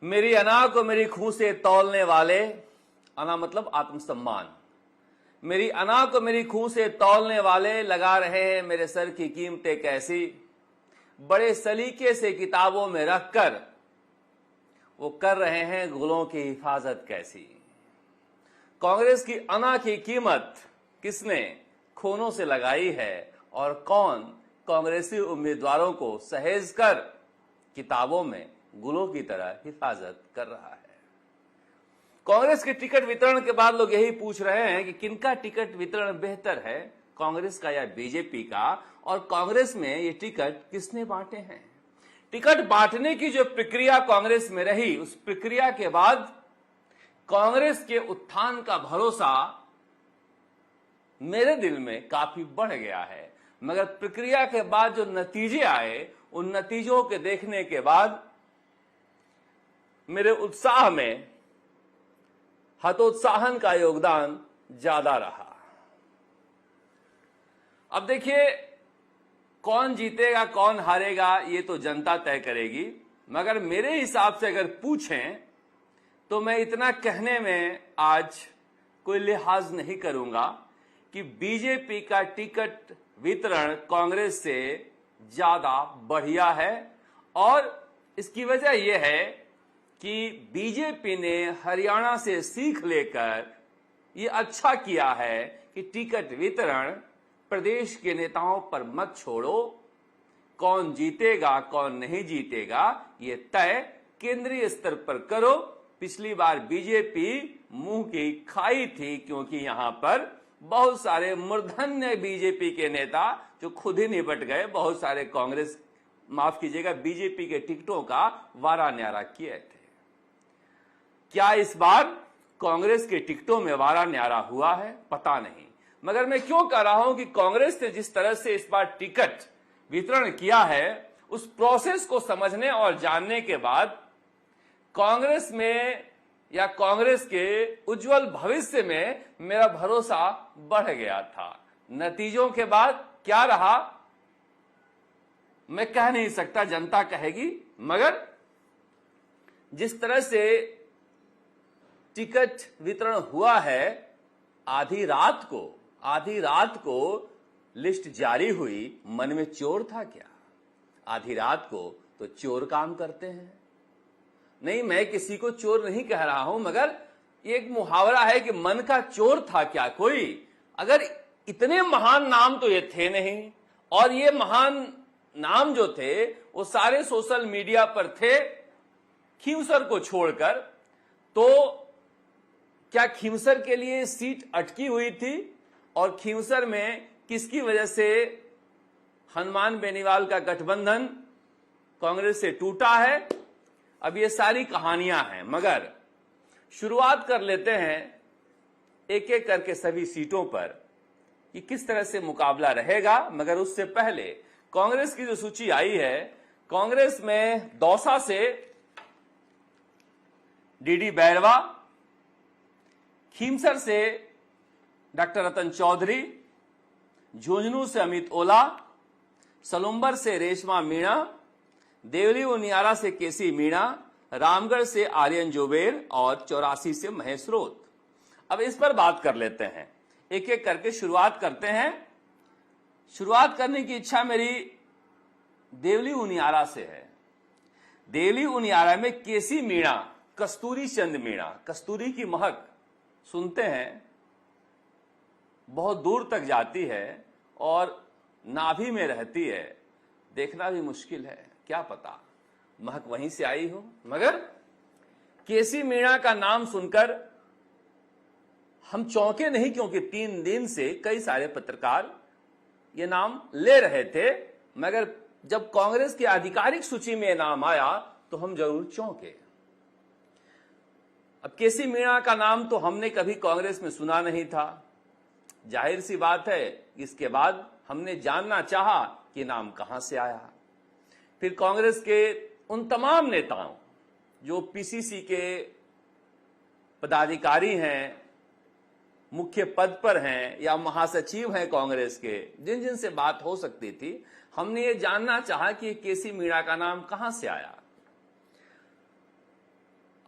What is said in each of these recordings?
मेरी अना को मेरी खूह से तौलने वाले, अना मतलब आत्मसम्मान, मेरी अना को मेरी खूह से तौलने वाले लगा रहे हैं मेरे सर की कीमतें कैसी, बड़े सलीके से किताबों में रखकर वो कर रहे हैं गुलों की हिफाजत कैसी। कांग्रेस की अना की कीमत किसने खूनों से लगाई है और कौन कांग्रेसी उम्मीदवारों को सहेज कर किताबों में गुलों की तरह हिफाजत कर रहा है। कांग्रेस के टिकट वितरण के बाद लोग यही पूछ रहे हैं कि किनका टिकट वितरण बेहतर है, कांग्रेस का या बीजेपी का, और कांग्रेस में ये टिकट किसने बांटे हैं। टिकट बांटने की जो प्रक्रिया कांग्रेस में रही, उस प्रक्रिया के बाद कांग्रेस के उत्थान का भरोसा मेरे दिल में काफी बढ़ गया है। मगर प्रक्रिया के बाद जो नतीजे आए, उन नतीजों के देखने के बाद मेरे उत्साह में हतोत्साहन का योगदान ज्यादा रहा। अब देखिए, कौन जीतेगा कौन हारेगा ये तो जनता तय करेगी, मगर मेरे हिसाब से अगर पूछें तो मैं इतना कहने में आज कोई लिहाज नहीं करूंगा कि बीजेपी का टिकट वितरण कांग्रेस से ज्यादा बढ़िया है। और इसकी वजह यह है कि बीजेपी ने हरियाणा से सीख लेकर ये अच्छा किया है कि टिकट वितरण प्रदेश के नेताओं पर मत छोड़ो, कौन जीतेगा कौन नहीं जीतेगा ये तय केंद्रीय स्तर पर करो। पिछली बार बीजेपी मुंह की खाई थी, क्योंकि यहां पर बहुत सारे मूर्धन्य बीजेपी के नेता जो खुद ही निपट गए, बहुत सारे कांग्रेस, माफ कीजिएगा, बीजेपी के टिकटों का वारा न्यारा किए थे। क्या इस बार कांग्रेस के टिकटों में वारा न्यारा हुआ है, पता नहीं। मगर मैं क्यों कह रहा हूं कि कांग्रेस ने जिस तरह से इस बार टिकट वितरण किया है, उस प्रोसेस को समझने और जानने के बाद कांग्रेस में या कांग्रेस के उज्जवल भविष्य में मेरा भरोसा बढ़ गया था। नतीजों के बाद क्या रहा मैं कह नहीं सकता, जनता कहेगी। मगर जिस तरह से टिकट वितरण हुआ है, आधी रात को लिस्ट जारी हुई, मन में चोर था क्या? आधी रात को तो चोर काम करते हैं। नहीं, मैं किसी को चोर नहीं कह रहा हूं, मगर ये एक मुहावरा है कि मन का चोर था क्या कोई। अगर इतने महान नाम तो ये थे नहीं, और ये महान नाम जो थे वो सारे सोशल मीडिया पर थे खींवसर को छोड़कर। तो क्या खींवसर के लिए सीट अटकी हुई थी, और खींवसर में किसकी वजह से हनुमान बेनीवाल का गठबंधन कांग्रेस से टूटा है? अब ये सारी कहानियां हैं, मगर शुरुआत कर लेते हैं एक एक करके सभी सीटों पर कि किस तरह से मुकाबला रहेगा। मगर उससे पहले कांग्रेस की जो सूची आई है, कांग्रेस में दौसा से डीडी बैरवा, खींवसर से डॉक्टर रतन चौधरी, झुंझुनू से अमित ओला, सलुम्बर से रेशमा मीणा, देवली उनियारा से केसी मीणा, रामगढ़ से आर्यन जोबेर और 84 से महेश रोत। अब इस पर बात कर लेते हैं, एक एक करके शुरुआत करते हैं। शुरुआत करने की इच्छा मेरी देवली उनियारा से है। देवली उनियारा में केसी मीणा, कस्तूरी चंद मीणा, कस्तूरी की महक सुनते हैं बहुत दूर तक जाती है और नाभि में रहती है, देखना भी मुश्किल है, क्या पता महक वहीं से आई हो। मगर केसी मीणा का नाम सुनकर हम चौंके नहीं, क्योंकि 3 दिन से कई सारे पत्रकार ये नाम ले रहे थे। मगर जब कांग्रेस की आधिकारिक सूची में नाम आया तो हम जरूर चौंके। अब केसी मीणा का नाम तो हमने कभी कांग्रेस में सुना नहीं था। जाहिर सी बात है, इसके बाद हमने जानना चाहा कि नाम कहां से आया। फिर कांग्रेस के उन तमाम नेताओं जो पीसीसी के पदाधिकारी हैं, मुख्य पद पर हैं या महासचिव हैं कांग्रेस के, जिन जिन से बात हो सकती थी, हमने ये जानना चाहा कि केसी मीणा का नाम कहां से आया।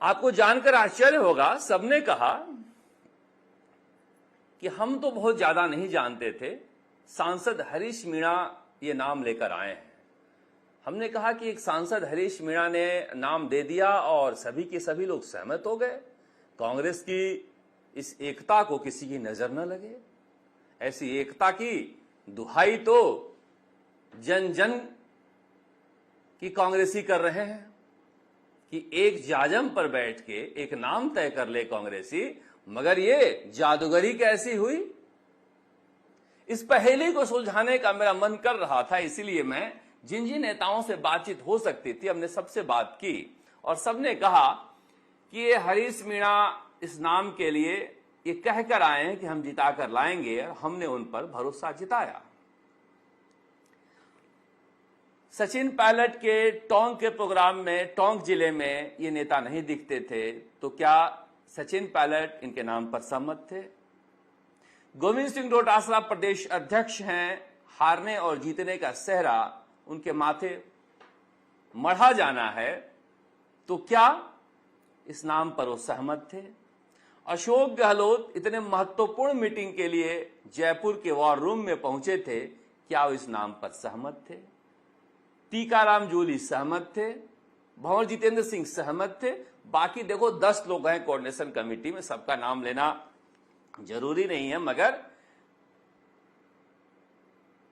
आपको जानकर आश्चर्य होगा, सबने कहा कि हम तो बहुत ज्यादा नहीं जानते थे, सांसद हरीश मीणा ये नाम लेकर आए हैं। हमने कहा कि एक सांसद हरीश मीणा ने नाम दे दिया और सभी के सभी लोग सहमत हो गए। कांग्रेस की इस एकता को किसी की नजर न लगे। ऐसी एकता की दुहाई तो जन जन की कांग्रेसी कर रहे हैं कि एक जाजम पर बैठ के एक नाम तय कर ले कांग्रेसी, मगर ये जादूगरी कैसी हुई? इस पहेली को सुलझाने का मेरा मन कर रहा था, इसीलिए मैं जिन जिन नेताओं से बातचीत हो सकती थी हमने सबसे बात की और सबने कहा कि ये हरीश मीणा इस नाम के लिए ये कहकर आए हैं कि हम जिता कर लाएंगे, और हमने उन पर भरोसा जिताया। सचिन पायलट के टोंक के प्रोग्राम में, टोंक जिले में ये नेता नहीं दिखते थे, तो क्या सचिन पायलट इनके नाम पर सहमत थे? गोविंद सिंह डोटासरा प्रदेश अध्यक्ष हैं, हारने और जीतने का सेहरा उनके माथे मढ़ा जाना है, तो क्या इस नाम पर वो सहमत थे? अशोक गहलोत इतने महत्वपूर्ण मीटिंग के लिए जयपुर के वॉर रूम में पहुंचे थे, क्या वो इस नाम पर सहमत थे? टीकाराम जूली सहमत थे, भंवर जितेंद्र सिंह सहमत थे, बाकी देखो 10 लोग हैं कोऑर्डिनेशन कमेटी में, सबका नाम लेना जरूरी नहीं है, मगर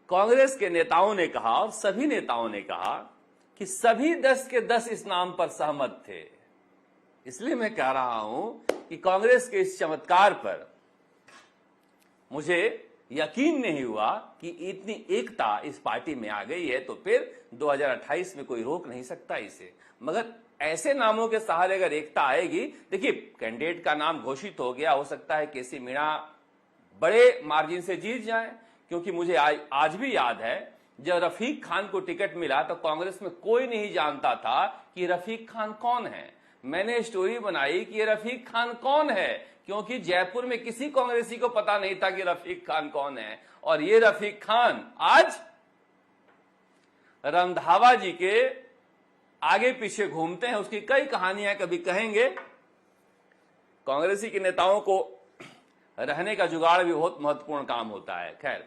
कांग्रेस के नेताओं ने कहा और सभी नेताओं ने कहा कि सभी 10 के 10 इस नाम पर सहमत थे। इसलिए मैं कह रहा हूं कि कांग्रेस के इस चमत्कार पर मुझे यकीन नहीं हुआ कि इतनी एकता इस पार्टी में आ गई है, तो फिर 2028 में कोई रोक नहीं सकता इसे। मगर ऐसे नामों के सहारे अगर एकता आएगी, देखिए कैंडिडेट का नाम घोषित हो गया, हो सकता है केसी मीणा बड़े मार्जिन से जीत जाए, क्योंकि मुझे आज भी याद है जब रफीक खान को टिकट मिला तो कांग्रेस में कोई नहीं जानता था कि रफीक खान कौन है। मैंने स्टोरी बनाई कि ये रफीक खान कौन है, क्योंकि जयपुर में किसी कांग्रेसी को पता नहीं था कि रफीक खान कौन है, और ये रफीक खान आज रंधावा जी के आगे पीछे घूमते हैं। उसकी कई कहानियां कभी कहेंगे। कांग्रेसी के नेताओं को रहने का जुगाड़ भी बहुत महत्वपूर्ण काम होता है। खैर,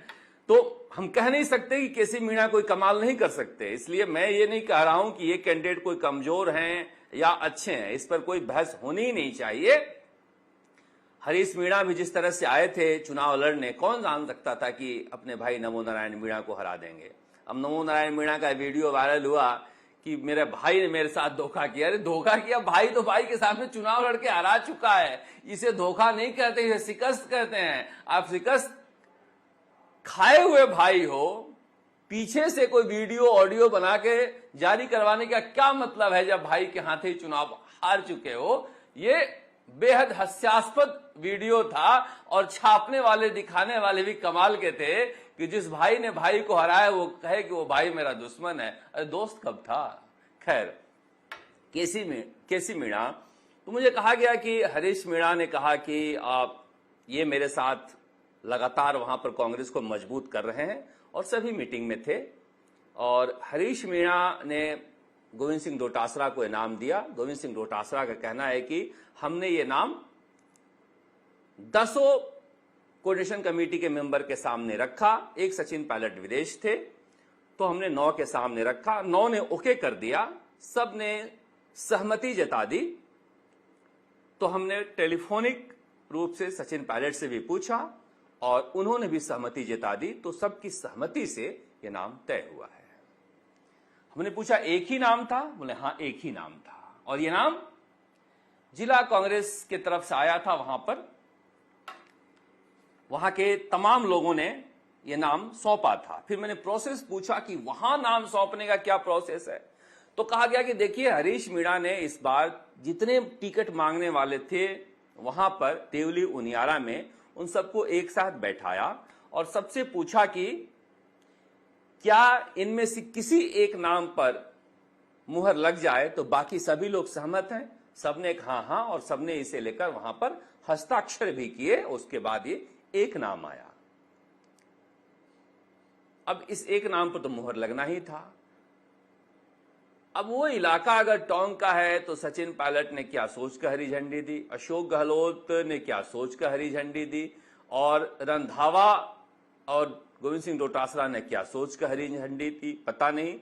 तो हम कह नहीं सकते कि केसी मीणा कोई कमाल नहीं कर सकते, इसलिए मैं ये नहीं कह रहा हूं कि ये कैंडिडेट कोई कमजोर हैं या अच्छे हैं, इस पर कोई बहस होनी ही नहीं चाहिए। हरीश मीणा भी जिस तरह से आए थे चुनाव लड़ने, कौन जान सकता था कि अपने भाई नमो नारायण मीणा को हरा देंगे। अब नमो नारायण मीणा का वीडियो वायरल हुआ कि मेरे भाई ने मेरे साथ धोखा किया। अरे धोखा किया, भाई तो भाई के सामने चुनाव लड़के हरा चुका है, इसे धोखा नहीं कहते, इसे शिकस्त कहते हैं। आप शिकस्त खाए हुए भाई हो, पीछे से कोई वीडियो ऑडियो बना के जारी करवाने का क्या मतलब है जब भाई के हाथ ही चुनाव हार चुके हो। ये बेहद हास्यास्पद वीडियो था और छापने वाले दिखाने वाले भी कमाल के थे कि जिस भाई ने भाई को हराया वो कहे कि वो भाई मेरा दुश्मन है। अरे दोस्त कब था। खैर, केसी मीणा, तो मुझे कहा गया कि हरीश मीणा ने कहा कि आप ये मेरे साथ लगातार वहां पर कांग्रेस को मजबूत कर रहे हैं, और सभी मीटिंग में थे। और हरीश मीणा ने गोविंद सिंह डोटासरा को इनाम दिया। गोविंद सिंह डोटासरा का कहना है कि हमने ये नाम 10 कोऑर्डिनेशन कमेटी के मेंबर के सामने रखा। एक सचिन पायलट विदेश थे, तो हमने 9 के सामने रखा, 9 ने ओके कर दिया, सब ने सहमति जता दी। तो हमने टेलीफोनिक रूप से सचिन पायलट से भी पूछा और उन्होंने भी सहमति जता दी, तो सबकी सहमति से यह नाम तय हुआ है। हमने पूछा एक ही नाम था? बोले हां एक ही नाम था, और यह नाम जिला कांग्रेस की तरफ से आया था। वहां के तमाम लोगों ने यह नाम सौंपा था। फिर मैंने प्रोसेस पूछा कि वहां नाम सौंपने का क्या प्रोसेस है, तो कहा गया कि देखिए हरीश मीणा ने इस बार जितने टिकट मांगने वाले थे वहां पर देवली उनियारा में उन सबको एक साथ बैठाया और सबसे पूछा कि क्या इनमें से किसी एक नाम पर मुहर लग जाए तो बाकी सभी लोग सहमत हैं। सबने कहा हां, और सबने इसे लेकर वहां पर हस्ताक्षर भी किए। उसके बाद ये एक नाम आया। अब इस एक नाम पर तो मुहर लगना ही था। अब वो इलाका अगर टोंक का है तो सचिन पायलट ने क्या सोच कर हरी झंडी दी, अशोक गहलोत ने क्या सोच कर हरी झंडी दी, और रंधावा और गोविंद सिंह डोटासरा ने क्या सोच कर हरी झंडी दी, पता नहीं।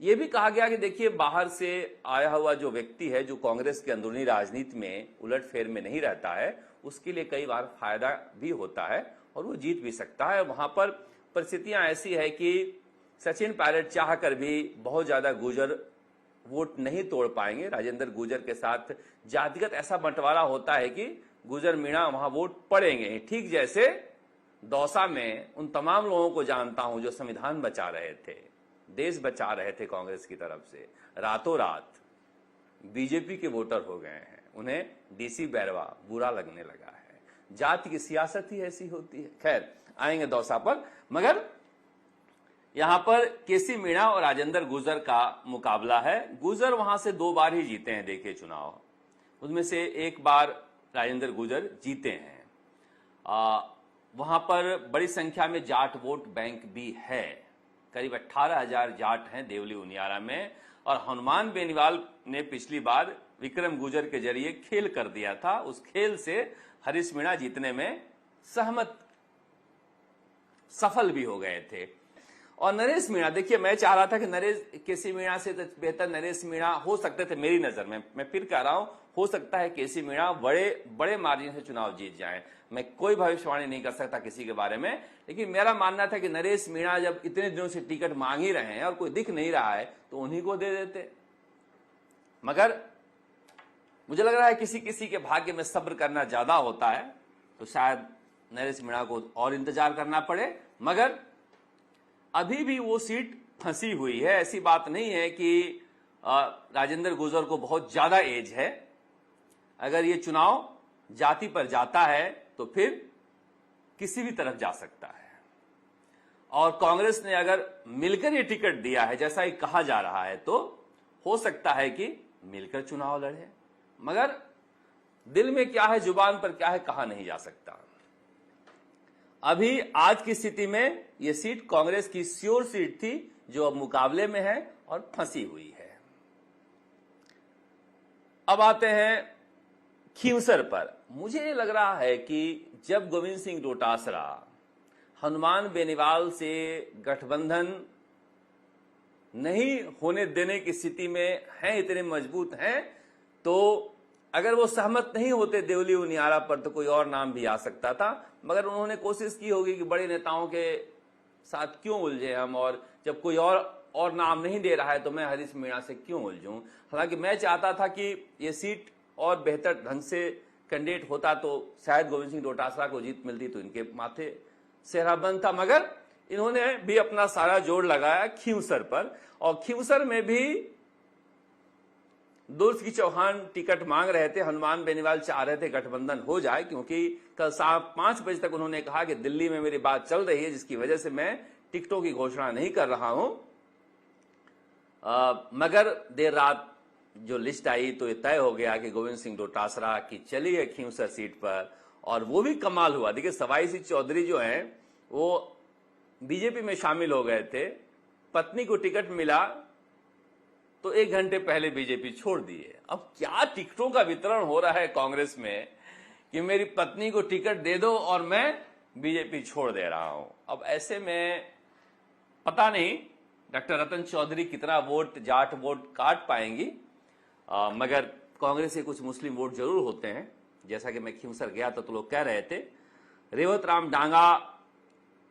ये भी कहा गया कि देखिए बाहर से आया हुआ जो व्यक्ति है, जो कांग्रेस के अंदरूनी राजनीति में उलटफेर में नहीं रहता है, उसके लिए कई बार फायदा भी होता है और वो जीत भी सकता है। वहां पर परिस्थितियां ऐसी है कि सचिन पायलट चाहकर भी बहुत ज्यादा गुर्जर वोट नहीं तोड़ पाएंगे। राजेंद्र गुर्जर के साथ जातिगत ऐसा बंटवारा होता है कि गुर्जर मीणा वहां वोट पड़ेंगे, ठीक जैसे दौसा में उन तमाम लोगों को जानता हूं जो संविधान बचा रहे थे, देश बचा रहे थे कांग्रेस की तरफ से, रातों रात बीजेपी के वोटर हो गए हैं। उन्हें डीसी बैरवा बुरा लगने लगा है। जाति की सियासत ही ऐसी होती है। खैर, आएंगे दौसा पर, मगर यहां पर केसी मीणा और राजेंद्र गुर्जर का मुकाबला है। गुर्जर वहां से 2 बार ही जीते हैं देखे चुनाव, उसमें से 1 बार राजेंद्र गुर्जर जीते हैं। वहां पर बड़ी संख्या में जाट वोट बैंक भी है, करीब 18,000 जाट हैं देवली उनियारा में। और हनुमान बेनीवाल ने पिछली बार विक्रम गुर्जर के जरिए खेल कर दिया था, उस खेल से हरीश मीणा जीतने में सफल भी हो गए थे। और नरेश मीणा, देखिए मैं चाह रहा था कि केसी मीणा से बेहतर नरेश मीणा हो सकते थे मेरी नजर में। मैं फिर कह रहा हूं, हो सकता है केसी मीणा बड़े मार्जिन से चुनाव जीत जाएं। मैं कोई भविष्यवाणी नहीं कर सकता किसी के बारे में, लेकिन मेरा मानना था कि नरेश मीणा जब इतने दिनों से टिकट मांग ही रहे हैं और कोई दिख नहीं रहा है तो उन्हीं को दे देते। मगर मुझे लग रहा है किसी किसी के भाग्य में सब्र करना ज्यादा होता है, तो शायद नरेश मीणा को और इंतजार करना पड़े। मगर अभी भी वो सीट फंसी हुई है। ऐसी बात नहीं है कि राजेंद्र गुर्जर को बहुत ज्यादा एज है। अगर ये चुनाव जाति पर जाता है तो फिर किसी भी तरफ जा सकता है। और कांग्रेस ने अगर मिलकर ये टिकट दिया है जैसा ही कहा जा रहा है, तो हो सकता है कि मिलकर चुनाव लड़े। मगर दिल में क्या है, जुबान पर क्या है, कहा नहीं जा सकता। अभी आज की स्थिति में यह सीट कांग्रेस की श्योर सीट थी, जो अब मुकाबले में है और फंसी हुई है। अब आते हैं खींवसर पर। मुझे लग रहा है कि जब गोविंद सिंह डोटासरा हनुमान बेनीवाल से गठबंधन नहीं होने देने की स्थिति में हैं, इतने मजबूत हैं, तो अगर वो सहमत नहीं होते देवली उनियारा पर तो कोई और नाम भी आ सकता था। मगर उन्होंने कोशिश की होगी कि बड़े नेताओं के साथ क्यों उलझे हम, और जब कोई और नाम नहीं दे रहा है तो मैं हरीश मीणा से क्यों उलझूं। हालांकि मैं चाहता था कि ये सीट और बेहतर ढंग से कैंडिडेट होता तो शायद गोविंद सिंह डोटासरा को जीत मिलती, तो इनके माथे सेहरा बंद था। मगर इन्होंने भी अपना सारा जोर लगाया खींवसर पर, और खींवसर में भी दुर्ग की चौहान टिकट मांग रहे थे। हनुमान बेनीवाल चाह रहे थे गठबंधन हो जाए, क्योंकि कल शाम 5 बजे तक उन्होंने कहा कि दिल्ली में मेरी बात चल रही है, जिसकी वजह से मैं टिकटों की घोषणा नहीं कर रहा हूं। मगर देर रात जो लिस्ट आई तो ये तय हो गया कि गोविंद सिंह डोटासरा की चली है खींवसर सीट पर। और वो भी कमाल हुआ। देखिए, सवाई सिंह चौधरी जो हैं वो बीजेपी में शामिल हो गए थे, पत्नी को टिकट मिला तो 1 घंटे पहले बीजेपी छोड़ दिए। अब क्या टिकटों का वितरण हो रहा है कांग्रेस में कि मेरी पत्नी को टिकट दे दो और मैं बीजेपी छोड़ दे रहा हूं। अब ऐसे में पता नहीं डॉक्टर रतन चौधरी कितना वोट, जाट वोट काट पाएंगी। मगर कांग्रेस के कुछ मुस्लिम वोट जरूर होते हैं। जैसा कि मैं खींवसर गया तो लोग कह रहे थे रेवत राम डांगा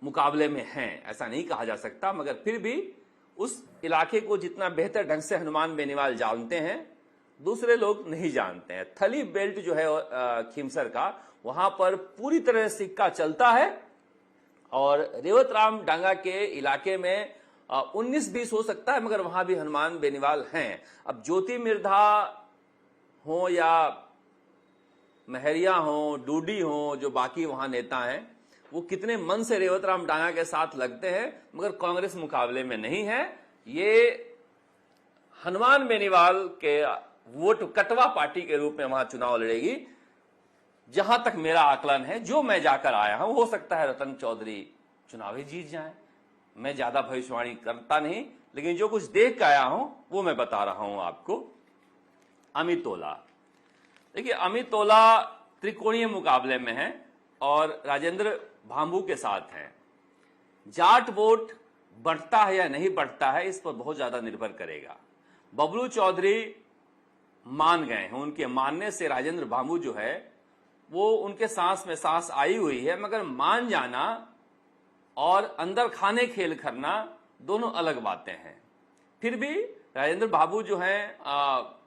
मुकाबले में हैं, ऐसा नहीं कहा जा सकता। मगर फिर भी उस इलाके को जितना बेहतर ढंग से हनुमान बेनीवाल जानते हैं, दूसरे लोग नहीं जानते हैं। थली बेल्ट जो है खींवसर का, वहां पर पूरी तरह सिक्का चलता है। और रेवत राम डांगा के इलाके में 19-20 हो सकता है, मगर वहां भी हनुमान बेनीवाल हैं। अब ज्योति मिर्धा हो या महरिया हो, डूडी हो, जो बाकी वहां नेता हैं, वो कितने मन से रेवत राम डांगा के साथ लगते हैं, मगर कांग्रेस मुकाबले में नहीं है। ये हनुमान बेनीवाल के वोट कटवा पार्टी के रूप में वहां चुनाव लड़ेगी। जहां तक मेरा आकलन है, जो मैं जाकर आया हूं, हो सकता है रतन चौधरी चुनाव ही जीत जाए। मैं ज्यादा भविष्यवाणी करता नहीं, लेकिन जो कुछ देख के आया हूं वो मैं बता रहा हूं आपको। अमित ओला, देखिए अमित ओला त्रिकोणीय मुकाबले में है और राजेंद्र भांबू के साथ हैं। जाट वोट बढ़ता है या नहीं बढ़ता है इस पर बहुत ज्यादा निर्भर करेगा। बबलू चौधरी मान गए हैं, उनके मानने से राजेंद्र भांबू जो है वो उनके सांस में सांस आई हुई है, मगर मान जाना और अंदर खाने खेल करना दोनों अलग बातें हैं। फिर भी राजेंद्र भांबू जो हैं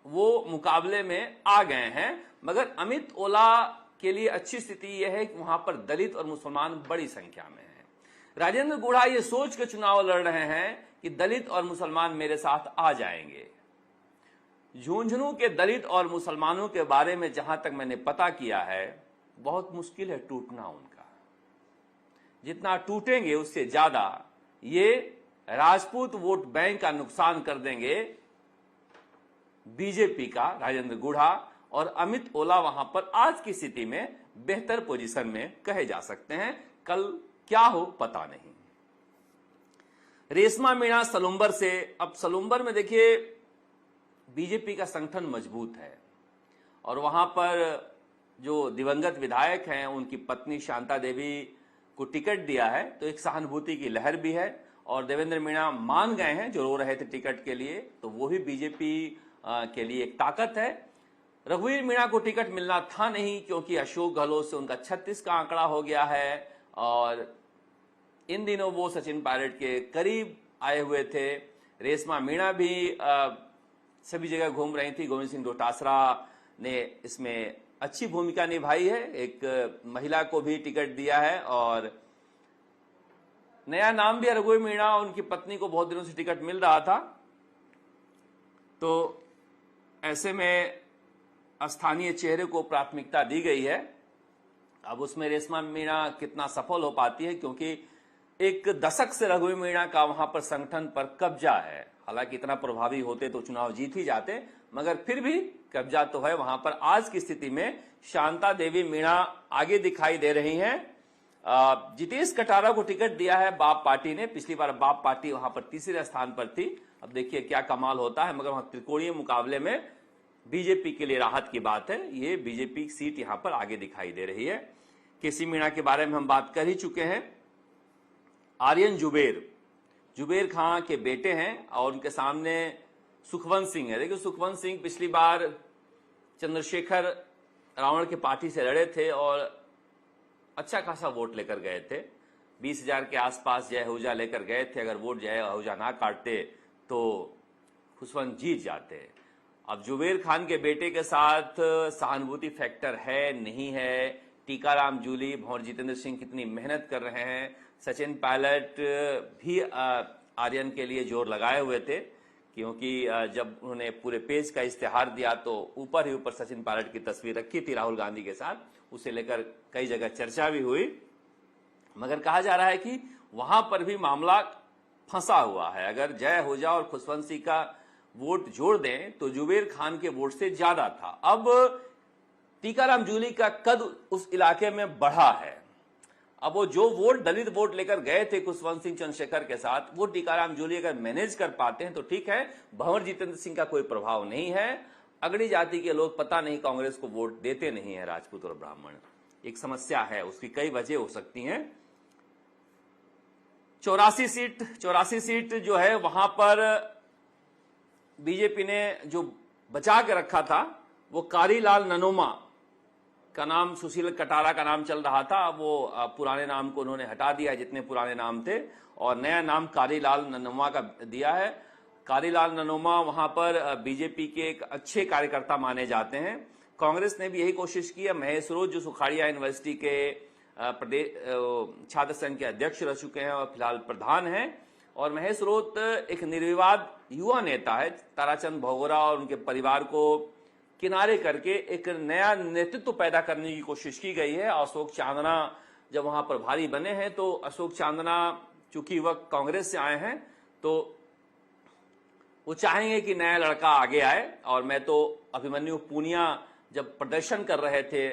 वो मुकाबले में आ गए हैं, मगर अमित ओला के लिए अच्छी स्थिति यह है कि वहां पर दलित और मुसलमान बड़ी संख्या में हैं। राजेंद्र गुढ़ा ये सोच के चुनाव लड़ रहे हैं कि दलित और मुसलमान मेरे साथ आ जाएंगे। झुंझुनू के दलित और मुसलमानों के बारे में जहां तक मैंने पता किया है, बहुत मुश्किल है टूटना उनका। जितना टूटेंगे उससे ज्यादा ये राजपूत वोट बैंक का नुकसान कर देंगे बीजेपी का राजेंद्र गुढ़ा, और अमित ओला वहां पर आज की स्थिति में बेहतर पोजीशन में कहे जा सकते हैं। कल क्या हो पता नहीं। रेशमा मीणा सलुंबर से, अब सलुंबर में देखिए बीजेपी का संगठन मजबूत है और वहां पर जो दिवंगत विधायक हैं उनकी पत्नी शांता देवी को टिकट दिया है, तो एक सहानुभूति की लहर भी है और देवेंद्र मीणा मान गए हैं जो रो रहे थे टिकट के लिए, तो वो भी बीजेपी के लिए एक ताकत है। रघुवीर मीणा को टिकट मिलना था नहीं क्योंकि अशोक गहलोत से उनका 36 का आंकड़ा हो गया है और इन दिनों वो सचिन पायलट के करीब आए हुए थे। रेशमा मीणा भी सभी जगह घूम रही थी। गोविंद सिंह डोटासरा ने इसमें अच्छी भूमिका निभाई है, एक महिला को भी टिकट दिया है और नया नाम भी है रघुवीर मीणा, उनकी पत्नी को बहुत दिनों से टिकट मिल रहा था। तो ऐसे में स्थानीय चेहरे को प्राथमिकता दी गई है। अब उसमें रेशमा मीणा कितना सफल हो पाती है, क्योंकि एक दशक से रघुवीर मीणा का वहां पर संगठन पर कब्जा है। हालांकि इतना प्रभावी होते तो चुनाव जीत ही जाते, मगर फिर भी कब्जा तो है वहां पर। आज की स्थिति में शांता देवी मीणा आगे दिखाई दे रही हैं। जितेश कटारा को टिकट दिया है बाप पार्टी ने, पिछली बार बाप पार्टी वहां पर तीसरे स्थान पर थी। अब देखिए क्या कमाल होता है, मगर वहां त्रिकोणीय मुकाबले में बीजेपी के लिए राहत की बात है। ये बीजेपी की सीट यहां पर आगे दिखाई दे रही है। केसी मीणा के बारे में हम बात कर ही चुके हैं। आर्यन जुबेर खां के बेटे हैं और उनके सामने सुखवंत सिंह है। देखिए सुखवंत सिंह पिछली बार चंद्रशेखर रावण के पार्टी से लड़े थे और अच्छा खासा वोट लेकर गए थे। 20,000 के आसपास जय आहूजा लेकर गए थे। अगर वोट जय आहूजा ना काटते तो खुशवंत जीत जाते। अब जुबेर खान के बेटे के साथ सहानुभूति फैक्टर है नहीं है, टीकाराम जूली, भंवर जितेंद्र सिंह कितनी मेहनत कर रहे हैं, सचिन पायलट भी आर्यन के लिए जोर लगाए हुए थे, क्योंकि जब उन्होंने पूरे पेज का इस्तेहार दिया तो ऊपर ही ऊपर सचिन पायलट की तस्वीर रखी थी राहुल गांधी के साथ, उसे लेकर कई जगह चर्चा भी हुई। मगर कहा जा रहा है कि वहां पर भी मामला फंसा हुआ है। अगर जय आहूजा और खुशवंत सिंह का वोट जोड़ दें तो जुबेर खान के वोट से ज्यादा था। अब टीकाराम जूली का कद उस इलाके में बढ़ा है। अब वो जो वोट दलित वोट लेकर गए थे खुशवंत सिंह चंद्रशेखर के साथ, वो टीकाराम जूली अगर मैनेज कर पाते हैं तो ठीक है। भंवर जितेंद्र सिंह का कोई प्रभाव नहीं है। अगड़ी जाति के लोग पता नहीं कांग्रेस को वोट देते नहीं है, राजपूत और ब्राह्मण, एक समस्या है। उसकी कई वजह हो सकती हैं। 84 सीट जो है वहां पर बीजेपी ने जो बचा के रखा था वो कारीलाल ननोमा का नाम, सुशील कटारा का नाम चल रहा था। वो पुराने नाम को उन्होंने हटा दिया, जितने पुराने नाम थे, और नया नाम कारीलाल ननोमा का दिया है। कारीलाल ननोमा वहां पर बीजेपी के एक अच्छे कार्यकर्ता माने जाते हैं। कांग्रेस ने भी यही कोशिश की है। महेश रोज जो सुखाड़िया यूनिवर्सिटी के प्रदेश छात्र संघ के अध्यक्ष रह चुके हैं और फिलहाल प्रधान हैं, और महेश रोत एक निर्विवाद युवा नेता है। ताराचंद भगोरा और उनके परिवार को किनारे करके एक नया नेतृत्व पैदा करने की कोशिश की गई है। अशोक चांदना जब वहां पर भारी बने हैं तो अशोक चांदना चूंकि वह कांग्रेस से आए हैं तो वो चाहेंगे कि नया लड़का आगे आए। और मैं तो अभिमन्यु पूनिया जब प्रदर्शन कर रहे थे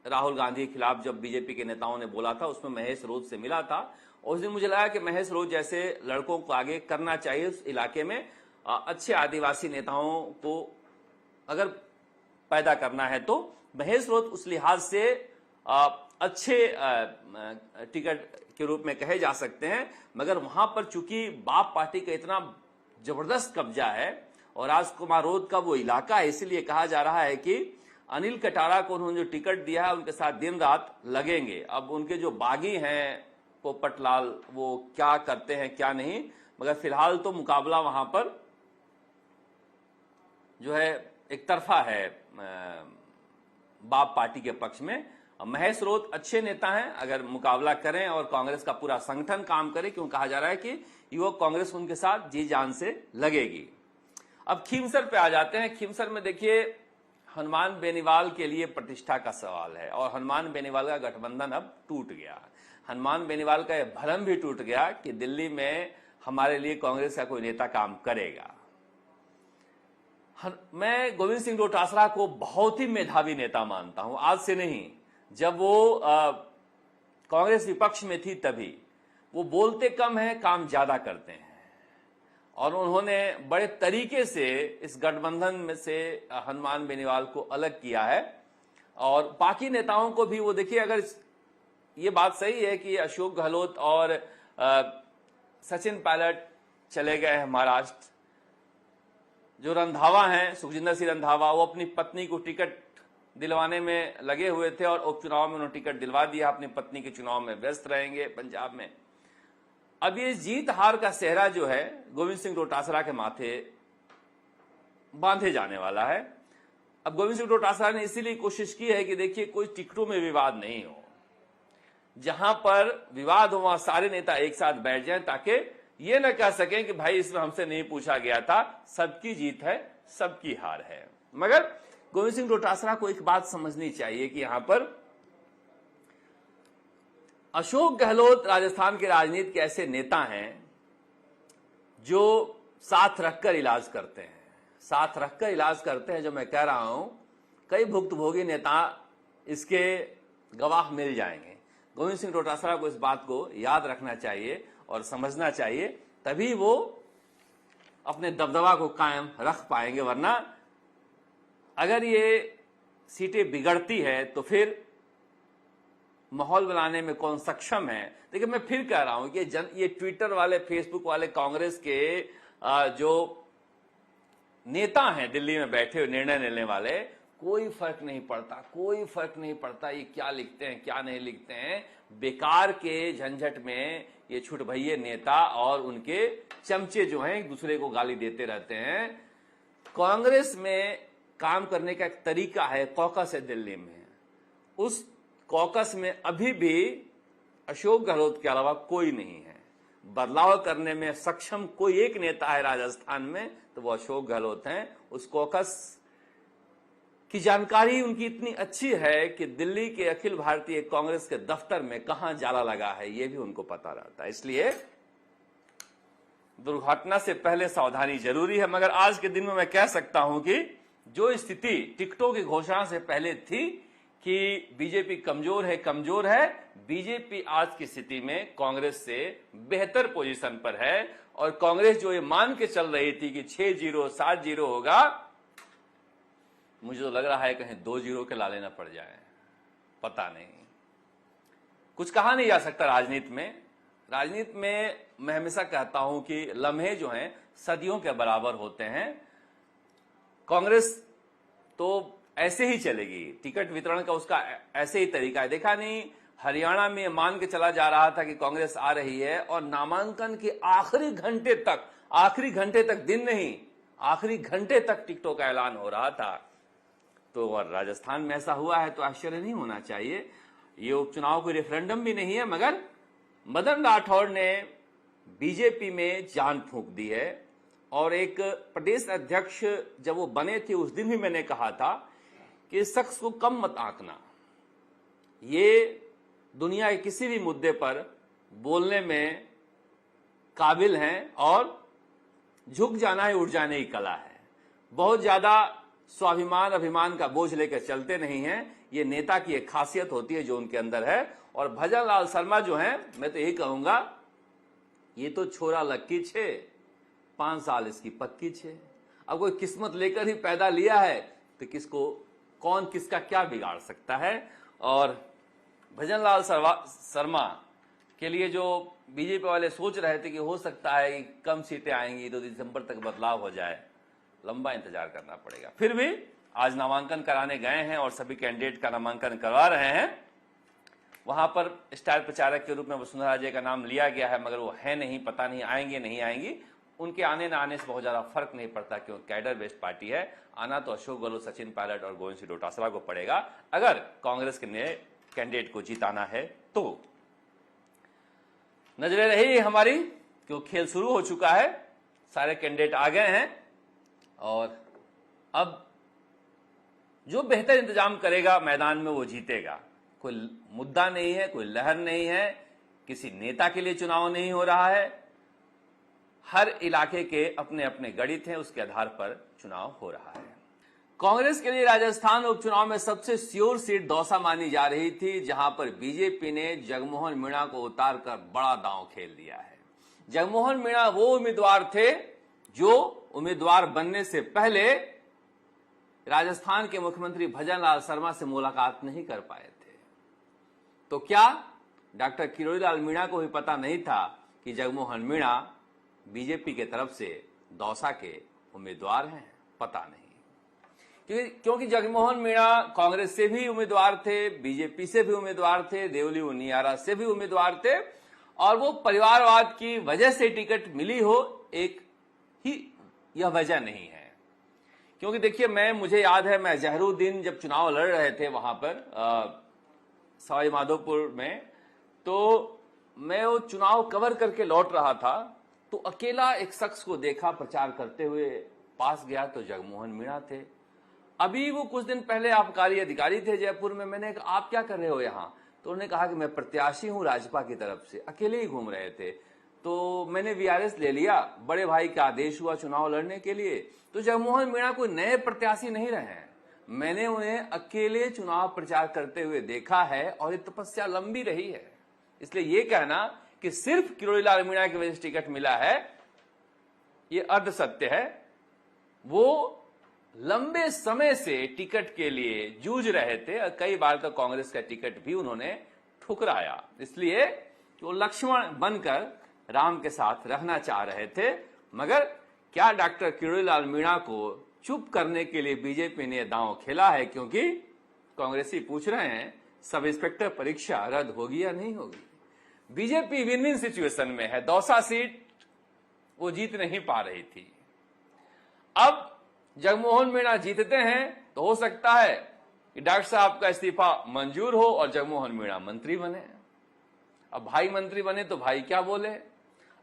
राहुल गांधी के खिलाफ, जब बीजेपी के नेताओं ने बोला था, उसमें महेश रोज से मिला था और उस दिन मुझे लगा कि महेश रोज जैसे लड़कों को आगे करना चाहिए उस इलाके में। अच्छे आदिवासी नेताओं को अगर पैदा करना है तो महेश रोज उस लिहाज से अच्छे टिकट के रूप में कहे जा सकते हैं। मगर वहां पर चूंकि बाप पार्टी का इतना जबरदस्त कब्जा है और राजकुमार रोध का वो इलाका है, इसीलिए कहा जा रहा है कि अनिल कटारा को उन्होंने जो टिकट दिया है उनके साथ दिन रात लगेंगे। अब उनके जो बागी हैं पोपटलाल, वो क्या करते हैं क्या नहीं, मगर फिलहाल तो मुकाबला वहां पर जो है एक तरफा है बाप पार्टी के पक्ष में। महेश रोध अच्छे नेता हैं, अगर मुकाबला करें और कांग्रेस का पूरा संगठन काम करे, क्यों कहा जा रहा है कि युवक कांग्रेस उनके साथ जी जान से लगेगी। अब खीमसर पे आ जाते हैं। खीमसर में देखिए हनुमान बेनीवाल के लिए प्रतिष्ठा का सवाल है और हनुमान बेनीवाल का गठबंधन अब टूट गया। हनुमान बेनीवाल का यह भ्रम भी टूट गया कि दिल्ली में हमारे लिए कांग्रेस का कोई नेता काम करेगा। मैं गोविंद सिंह डोटासरा को बहुत ही मेधावी नेता मानता हूं, आज से नहीं, जब वो कांग्रेस विपक्ष में थी तभी। वो बोलते कम हैं, काम ज्यादा करते हैं और उन्होंने बड़े तरीके से इस गठबंधन में से हनुमान बेनीवाल को अलग किया है। और बाकी नेताओं को भी वो देखिए, अगर ये बात सही है कि अशोक गहलोत और सचिन पायलट चले गए हैं महाराष्ट्र, जो रंधावा हैं सुखजिंदर सिंह रंधावा, वो अपनी पत्नी को टिकट दिलवाने में लगे हुए थे और उपचुनाव में उन्होंने टिकट दिलवा दिया, अपनी पत्नी के चुनाव में व्यस्त रहेंगे पंजाब में। अब ये जीत हार का सेहरा जो है गोविंद सिंह डोटासरा के माथे बांधे जाने वाला है। अब गोविंद सिंह डोटासरा ने इसीलिए कोशिश की है कि देखिए कोई टिकटों में विवाद नहीं हो, जहां पर विवाद हो वहां सारे नेता एक साथ बैठ जाएं ताकि ये न कह सकें कि भाई इसमें हमसे नहीं पूछा गया था, सबकी जीत है सबकी हार है। मगर गोविंद सिंह डोटासरा को एक बात समझनी चाहिए कि यहां पर अशोक गहलोत राजस्थान के राजनीति के ऐसे नेता हैं जो साथ रखकर इलाज करते हैं, साथ रखकर इलाज करते हैं। जो मैं कह रहा हूं, कई भुक्तभोगी नेता इसके गवाह मिल जाएंगे। गोविंद सिंह डोटासरा को इस बात को याद रखना चाहिए और समझना चाहिए, तभी वो अपने दबदबा को कायम रख पाएंगे। वरना अगर ये सीटें बिगड़ती है तो फिर माहौल बनाने में कौन सक्षम है। देखिए मैं फिर कह रहा हूं कि ये ट्विटर वाले फेसबुक वाले कांग्रेस के जो नेता हैं दिल्ली में बैठे हुए निर्णय लेने वाले, कोई फर्क नहीं पड़ता, कोई फर्क नहीं पड़ता ये क्या लिखते हैं क्या नहीं लिखते हैं। बेकार के झंझट में ये छुट भइये नेता और उनके चमचे जो हैं एक दूसरे को गाली देते रहते हैं। कांग्रेस में काम करने का एक तरीका है, कॉकस है दिल्ली में, उस कॉकस में अभी भी अशोक गहलोत के अलावा कोई नहीं है। बदलाव करने में सक्षम कोई एक नेता है राजस्थान में तो वो अशोक गहलोत हैं। उस कॉकस की जानकारी उनकी इतनी अच्छी है कि दिल्ली के अखिल भारतीय कांग्रेस के दफ्तर में कहां जाला लगा है ये भी उनको पता रहता है। इसलिए दुर्घटना से पहले सावधानी जरूरी है। मगर आज के दिन में मैं कह सकता हूं कि जो स्थिति टिकटों की घोषणा से पहले थी कि बीजेपी कमजोर है, बीजेपी आज की स्थिति में कांग्रेस से बेहतर पोजीशन पर है। और कांग्रेस जो ये मान के चल रही थी कि 6-0 7-0 होगा, मुझे तो लग रहा है कहीं 2-0 के लाले ना पड़ जाए, पता नहीं। कुछ कहा नहीं जा सकता राजनीति में। राजनीति में मैं हमेशा कहता हूं कि लम्हे जो हैं सदियों के बराबर होते हैं। कांग्रेस तो ऐसे ही चलेगी, टिकट वितरण का उसका ऐसे ही तरीका है। देखा नहीं हरियाणा में मान के चला जा रहा था कि कांग्रेस आ रही है और नामांकन के आखिरी घंटे तक दिन नहीं आखिरी घंटे तक टिकटों का ऐलान हो रहा था। तो राजस्थान में ऐसा हुआ है तो आश्चर्य नहीं होना चाहिए। ये उपचुनाव कोई रेफरेंडम भी नहीं है, मगर मदन राठौड़ ने बीजेपी में जान फूंक दी है। और एक प्रदेश अध्यक्ष जब वो बने थे उस दिन भी मैंने कहा था कि इस शख्स को कम मत आंकना, ये दुनिया के किसी भी मुद्दे पर बोलने में काबिल हैं और झुक जाना ही उठ जाने की कला है। बहुत ज्यादा स्वाभिमान अभिमान का बोझ लेकर चलते नहीं हैं। ये नेता की एक खासियत होती है जो उनके अंदर है और भजन लाल शर्मा जो हैं, मैं तो यही कहूंगा, ये तो छोरा लक्की छे, 5 साल इसकी पक्की छे। अब कोई किस्मत लेकर ही पैदा लिया है तो किसको कौन किसका क्या बिगाड़ सकता है। और भजन लाल शर्मा के लिए जो बीजेपी वाले सोच रहे थे कि हो सकता है कि कम सीटें आएंगी, 2 दिसंबर तक बदलाव हो जाए, लंबा इंतजार करना पड़ेगा। फिर भी आज नामांकन कराने गए हैं और सभी कैंडिडेट का नामांकन करवा रहे हैं। वहां पर स्टार प्रचारक के रूप में वसुंधरा राजे का नाम लिया गया है, मगर वो है नहीं, पता नहीं आएंगे नहीं आएंगी। उनके आने न आने से बहुत ज्यादा फर्क नहीं पड़ता, क्योंकि कैडर बेस्ड पार्टी है। आना तो अशोक गहलोत, सचिन पायलट और गोविंद सिंह डोटासरा को पड़ेगा, अगर कांग्रेस के नए कैंडिडेट को जिताना है तो। नजरें रही हमारी, क्योंकि खेल शुरू हो चुका है, सारे कैंडिडेट आ गए हैं और अब जो बेहतर इंतजाम करेगा मैदान में वो जीतेगा। कोई मुद्दा नहीं है, कोई लहर नहीं है, किसी नेता के लिए चुनाव नहीं हो रहा है। हर इलाके के अपने अपने गणित हैं, उसके आधार पर चुनाव हो रहा है। कांग्रेस के लिए राजस्थान उपचुनाव में सबसे श्योर सीट दौसा मानी जा रही थी, जहां पर बीजेपी ने जगमोहन मीणा को उतारकर बड़ा दांव खेल दिया है। जगमोहन मीणा वो उम्मीदवार थे जो उम्मीदवार बनने से पहले राजस्थान के मुख्यमंत्री भजन लाल शर्मा से मुलाकात नहीं कर पाए थे। तो क्या डॉक्टर किरोड़ी लाल मीणा को भी पता नहीं था कि जगमोहन मीणा बीजेपी के तरफ से दौसा के उम्मीदवार हैं? पता नहीं, क्योंकि जगमोहन मीणा कांग्रेस से भी उम्मीदवार थे, बीजेपी से भी उम्मीदवार थे, देवली उनियारा से भी उम्मीदवार थे, और वो परिवारवाद की वजह से टिकट मिली हो, एक ही यह वजह नहीं है। क्योंकि देखिए, मुझे याद है, मैं जहरुद्दीन जब चुनाव लड़ रहे थे वहां पर सवाई माधोपुर में, तो मैं वो चुनाव कवर करके लौट रहा था, तो अकेला एक शख्स को देखा प्रचार करते हुए, पास गया तो जगमोहन मीणा थे। अभी वो कुछ दिन पहले आबकारी अधिकारी थे जयपुर में, मैंने कहा आप क्या कर रहे हो यहाँ? तो उन्होंने कहा कि मैं प्रत्याशी हूं राजपा की तरफ से। अकेले ही घूम रहे थे, तो मैंने वीआरएस ले लिया, बड़े भाई का आदेश हुआ चुनाव लड़ने के लिए। तो जगमोहन मीणा कोई नए प्रत्याशी नहीं रहे हैं, मैंने उन्हें अकेले चुनाव प्रचार करते हुए देखा है, और ये तपस्या लंबी रही है। इसलिए ये कहना कि सिर्फ किरोड़ी लाल मीणा की वजह से टिकट मिला है, ये अर्ध सत्य है। वो लंबे समय से टिकट के लिए जूझ रहे थे, और कई बार तो कांग्रेस का टिकट भी उन्होंने ठुकराया, इसलिए वो लक्ष्मण बनकर राम के साथ रहना चाह रहे थे। मगर क्या डॉक्टर किरोड़ी लाल मीणा को चुप करने के लिए बीजेपी ने दांव खेला है? क्योंकि कांग्रेसी पूछ रहे हैं सब इंस्पेक्टर परीक्षा रद्द होगी या नहीं होगी। बीजेपी विन विन सिचुएशन में है, दौसा सीट वो जीत नहीं पा रही थी। अब जगमोहन मीणा जीतते हैं तो हो सकता है कि डॉक्टर साहब का इस्तीफा मंजूर हो और जगमोहन मीणा मंत्री बने। अब भाई मंत्री बने तो भाई क्या बोले?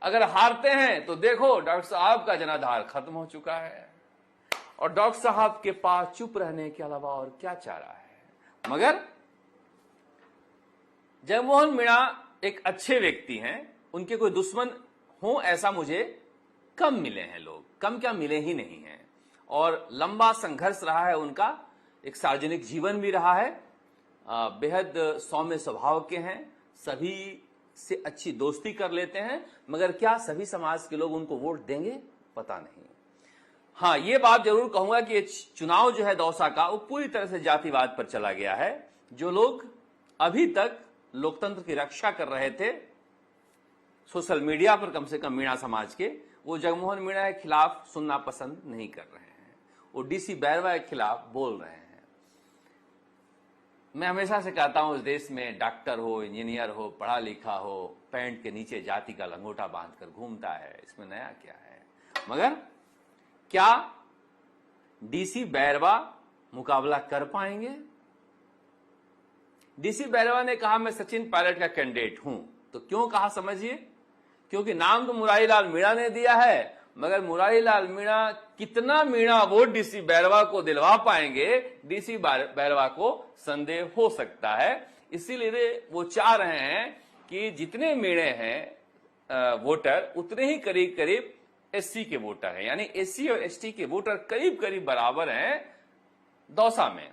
अगर हारते हैं तो देखो डॉक्टर साहब का जनाधार खत्म हो चुका है, और डॉक्टर साहब के पास चुप रहने के अलावा और क्या चारा है। मगर जगमोहन मीणा एक अच्छे व्यक्ति हैं, उनके कोई दुश्मन हो ऐसा मुझे कम मिले हैं लोग, कम क्या मिले ही नहीं हैं। और लंबा संघर्ष रहा है उनका, एक सार्वजनिक जीवन भी रहा है, बेहद सौम्य स्वभाव के हैं, सभी से अच्छी दोस्ती कर लेते हैं। मगर क्या सभी समाज के लोग उनको वोट देंगे? पता नहीं। हाँ, ये बात जरूर कहूंगा कि चुनाव जो है दौसा का, वो पूरी तरह से जातिवाद पर चला गया है। जो लोग अभी तक लोकतंत्र की रक्षा कर रहे थे सोशल मीडिया पर, कम से कम मीणा समाज के, वो जगमोहन मीणा के खिलाफ सुनना पसंद नहीं कर रहे हैं, वो डीसी बैरवा के खिलाफ बोल रहे हैं। मैं हमेशा से कहता हूं, इस देश में डॉक्टर हो, इंजीनियर हो, पढ़ा लिखा हो, पैंट के नीचे जाति का लंगोटा बांधकर घूमता है, इसमें नया क्या है? मगर क्या डीसी बैरवा मुकाबला कर पाएंगे? डीसी बैरवा ने कहा मैं सचिन पायलट का कैंडिडेट हूं, तो क्यों कहा समझिए? क्योंकि नाम तो मुरारी लाल मीणा ने दिया है, मगर मुरारी लाल मीणा कितना मीणा वोट डीसी बैरवा को दिलवा पाएंगे, डीसी बैरवा को संदेह हो सकता है। इसीलिए वो चाह रहे हैं कि जितने मीणे हैं वोटर, उतने ही करीब करीब एससी के वोटर हैं, यानी एससी और एसटी के वोटर करीब करीब बराबर हैं दौसा में।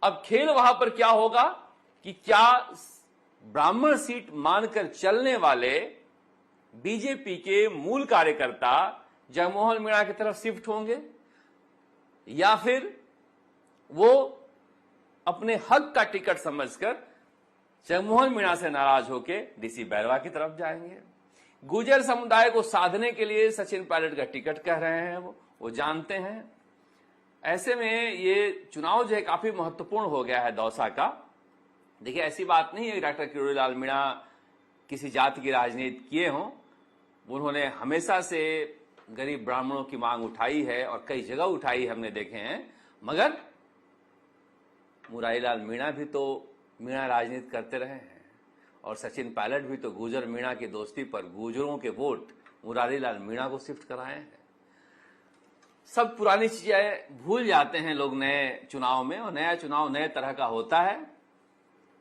अब खेल वहां पर क्या होगा कि क्या ब्राह्मण सीट मानकर चलने वाले बीजेपी के मूल कार्यकर्ता जगमोहन मीणा की तरफ शिफ्ट होंगे, या फिर वो अपने हक का टिकट समझकर जगमोहन मीणा से नाराज होकर डीसी बैरवा की तरफ जाएंगे। गुर्जर समुदाय को साधने के लिए सचिन पायलट का टिकट कह रहे हैं, वो जानते हैं। ऐसे में ये चुनाव जो है काफी महत्वपूर्ण हो गया है दौसा का। देखिए, ऐसी बात नहीं है कि डॉक्टर किरोड़ीलाल मीणा किसी जाति की राजनीति किए हों। उन्होंने हमेशा से गरीब ब्राह्मणों की मांग उठाई है और कई जगह उठाई हमने देखे हैं, मगर मुरारीलाल मीणा भी तो मीणा राजनीति करते रहे हैं और सचिन पायलट भी तो गुर्जर मीणा की दोस्ती पर गुर्जरों के वोट मुरारीलाल मीणा को शिफ्ट कराए हैं। सब पुरानी चीजें भूल जाते हैं लोग नए चुनाव में, और नया चुनाव नए तरह का होता है।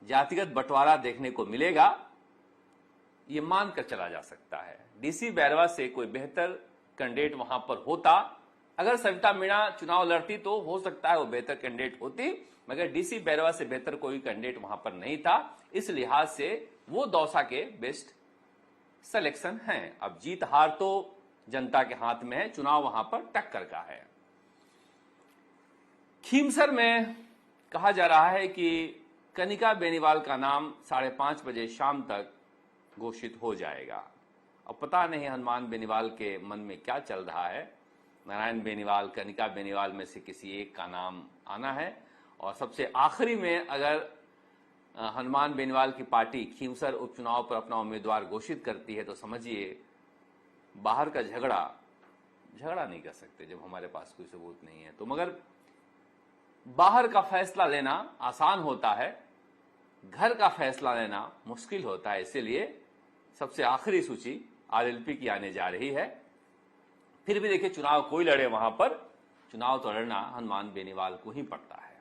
जातिगत बंटवारा देखने को मिलेगा, ये मानकर चला जा सकता है। डीसी बैरवा से कोई बेहतर कैंडिडेट वहां पर होता, अगर सविता मीणा चुनाव लड़ती तो हो सकता है वो बेहतर कैंडिडेट होती, मगर डीसी बैरवा से बेहतर कोई कैंडिडेट वहां पर नहीं था। इस लिहाज से वो दौसा के बेस्ट सिलेक्शन हैं। अब जीत हार तो जनता के हाथ में है, चुनाव वहां पर टक्कर का है। खीमसर में कहा जा रहा है कि कनिका बेनीवाल का नाम 5:30 बजे शाम तक घोषित हो जाएगा। अब पता नहीं हनुमान बेनीवाल के मन में क्या चल रहा है। नारायण बेनीवाल, कनिका बेनीवाल में से किसी एक का नाम आना है, और सबसे आखिरी में अगर हनुमान बेनीवाल की पार्टी खीमसर उपचुनाव पर अपना उम्मीदवार घोषित करती है तो समझिए बाहर का झगड़ा नहीं कर सकते जब हमारे पास कोई सबूत नहीं है तो। मगर बाहर का फैसला लेना आसान होता है, घर का फैसला लेना मुश्किल होता है। इसीलिए सबसे आखिरी सूची आरएलपी की आने जा रही है। फिर भी देखिए, चुनाव कोई लड़े वहां पर, चुनाव तो लड़ना हनुमान बेनीवाल को ही पड़ता है।